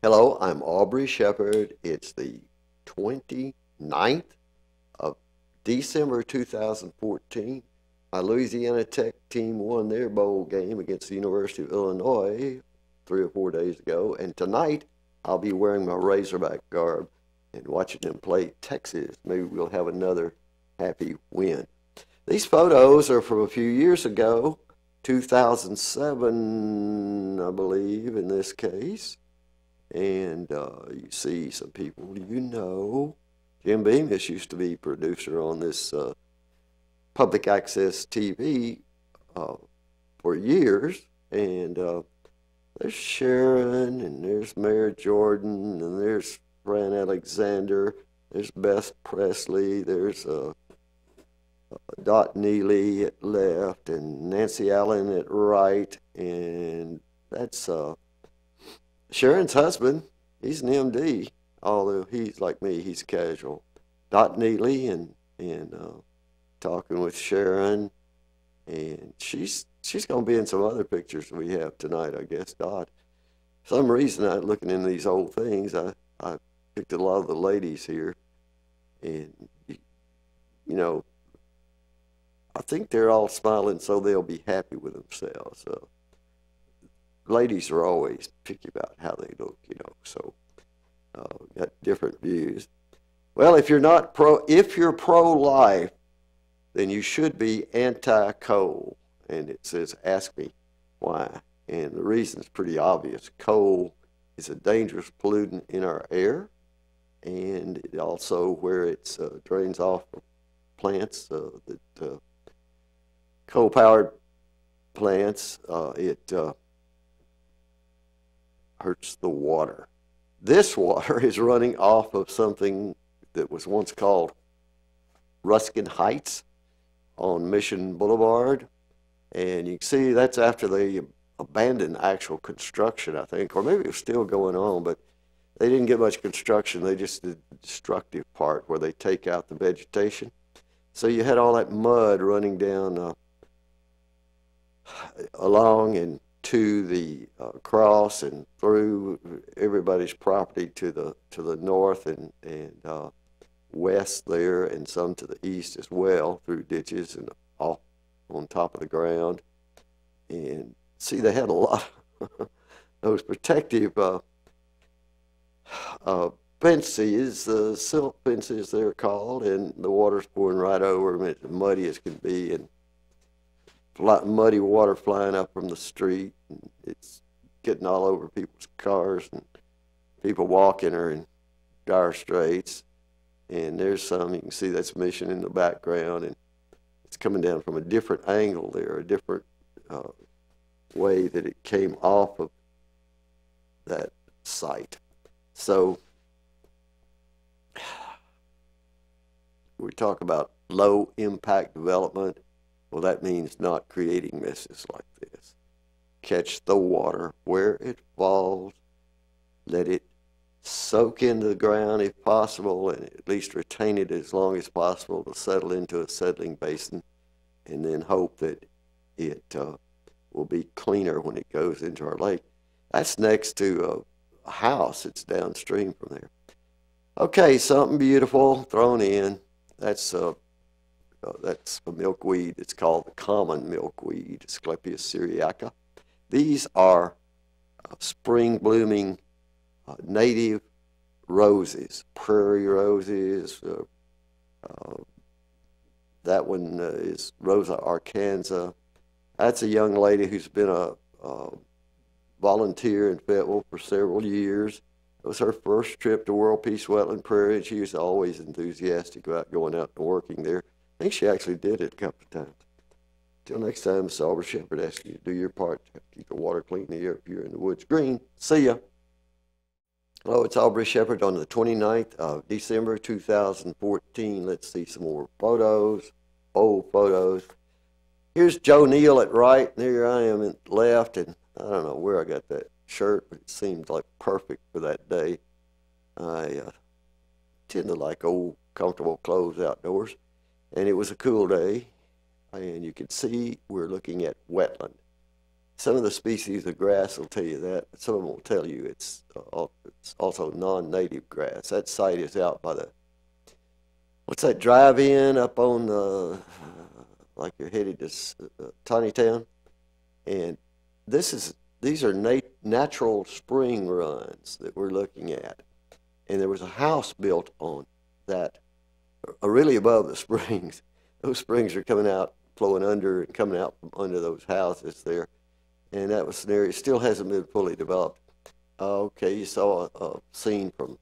Hello, I'm Aubrey Shepard. It's the 29th of December 2014. My Louisiana Tech team won their bowl game against the University of Illinois 3 or 4 days ago, and tonight I'll be wearing my Razorback garb and watching them play Texas. Maybe we'll have another happy win. These photos are from a few years ago, 2007, I believe, in this case. And you see some people you know. Jim Beamish used to be producer on this public access TV for years. And there's Sharon, and there's Mayor Jordan, and there's Fran Alexander, there's Beth Presley, there's Dot Neely at left, and Nancy Allen at right. And that's Sharon's husband. He's an MD, although he's like me, he's casual. Dot Neely and talking with Sharon, and she's gonna be in some other pictures we have tonight, I guess. Dot. For some reason, I looking in these old things, I picked a lot of the ladies here, and you know, I think they're all smiling, so they'll be happy with themselves. Ladies are always picky about how they look, so got different views. Well, if you're pro-life, then you should be anti-coal. And it says, ask me why. And the reason is pretty obvious. Coal is a dangerous pollutant in our air, and it also where it drains off of plants, coal-powered plants, it hurts the water. This water is running off of something that was once called Ruskin Heights on Mission Boulevard. And you can see that's after they abandoned actual construction, I think, or maybe it was still going on, but they didn't get much construction. They just did the destructive part where they take out the vegetation. So you had all that mud running down along and to the cross and through everybody's property to the north and west there, and some to the east as well through ditches and off on top of the ground. And see, they had a lot of those protective fences, silt fences they're called, and the water's pouring right over them. It's muddy as can be, and muddy water flying up from the street, and it's getting all over people's cars, and people walking are in dire straits. And there's some, you can see that's Mission in the background, and it's coming down from a different angle there, a different way that it came off of that site. So we talk about low impact development. Well, that means not creating messes like this. Catch the water where it falls, let it soak into the ground if possible, and at least retain it as long as possible to settle into a settling basin, and then hope that it will be cleaner when it goes into our lake. That's next to a house. It's downstream from there. Okay, something beautiful thrown in. That's a milkweed. It's called the common milkweed, Asclepias syriaca. These are spring blooming native roses, prairie roses. That one is Rosa arkansas. That's a young lady who's been a volunteer in Fayetteville for several years. It was her first trip to World Peace Wetland Prairie, and she was always enthusiastic about going out and working there. I think she actually did it a couple of times. Till next time, this is Aubrey Shepard asking you to do your part to keep the water clean, the air pure, and the woods green. See ya. Hello, it's Aubrey Shepard on the 29th of December 2014. Let's see some more photos, old photos. Here's Joe Neal at right, and here I am at left, and I don't know where I got that shirt, but it seemed like perfect for that day. I tend to like old, comfortable clothes outdoors, and it was a cool day, and you can see we're looking at wetland. Some of the species of grass will tell you that, but some of them will tell you it's It's also non-native grass. That site is out by the, what's that drive-in up on like you're headed to Tawny Town, and these are natural spring runs that we're looking at, and there was a house built on that, really above the springs. Those springs are coming out, flowing under, and coming out from under those houses there, and that was an area. It still hasn't been fully developed. Okay, you saw a scene from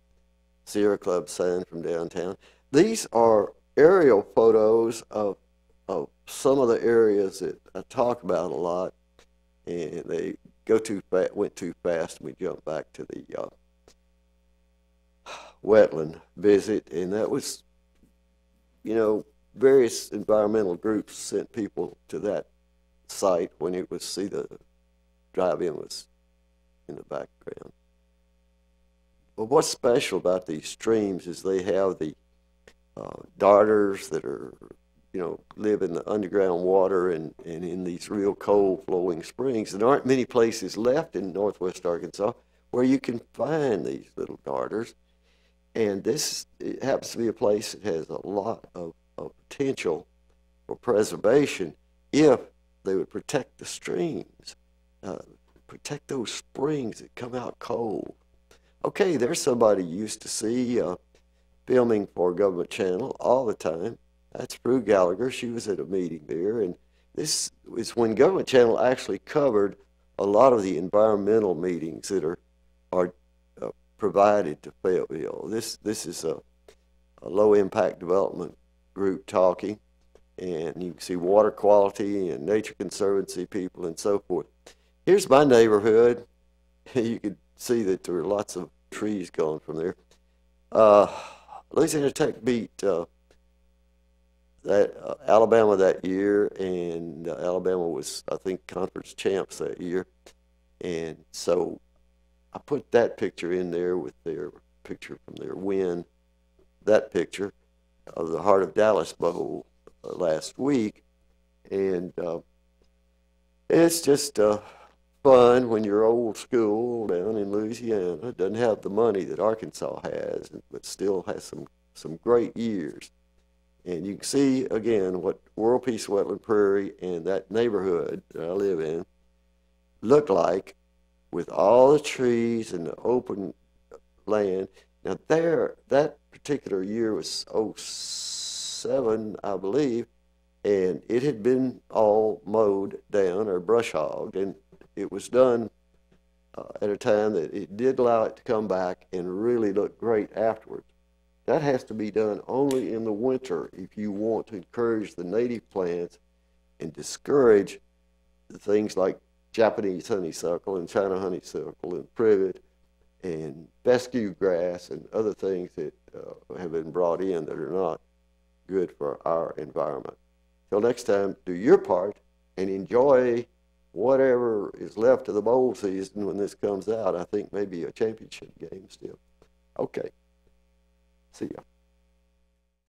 Sierra Club sign from downtown. These are aerial photos of some of the areas that I talk about a lot, and they went too fast, and we jumped back to the wetland visit, and that was, various environmental groups sent people to that site when it was, the drive-in was in the background. But what's special about these streams is they have the darters that are, live in the underground water and in these real cold flowing springs. And there aren't many places left in northwest Arkansas where you can find these little darters. And it happens to be a place that has a lot of potential for preservation if they would protect the streams, protect those springs that come out cold. Okay, there's somebody you used to see filming for Government Channel all the time. That's Prue Gallagher. She was at a meeting there, and this is when Government Channel actually covered a lot of the environmental meetings that are provided to Fayetteville. This is a low impact development group talking, and you can see water quality and Nature Conservancy people and so forth. Here's my neighborhood. You could see that there are lots of trees gone from there. Louisiana Tech beat Alabama that year, and Alabama was, I think, conference champs that year. And so I put that picture in there with their picture from their win, that picture of the Heart of Dallas Bowl last week. And it's just fun when you're old school down in Louisiana. It doesn't have the money that Arkansas has, but still has some great years. And you can see, again, what World Peace Wetland Prairie and that neighborhood that I live in look like with all the trees and the open land. Now that particular year was 07, I believe, and it had been all mowed down or brush hogged, and it was done at a time that it did allow it to come back and really look great afterwards. That has to be done only in the winter if you want to encourage the native plants and discourage the things like Japanese honeysuckle and China honeysuckle and privet and fescue grass and other things that have been brought in that are not good for our environment. Till next time, do your part and enjoy whatever is left of the bowl season when this comes out. I think maybe a championship game still. Okay. See ya.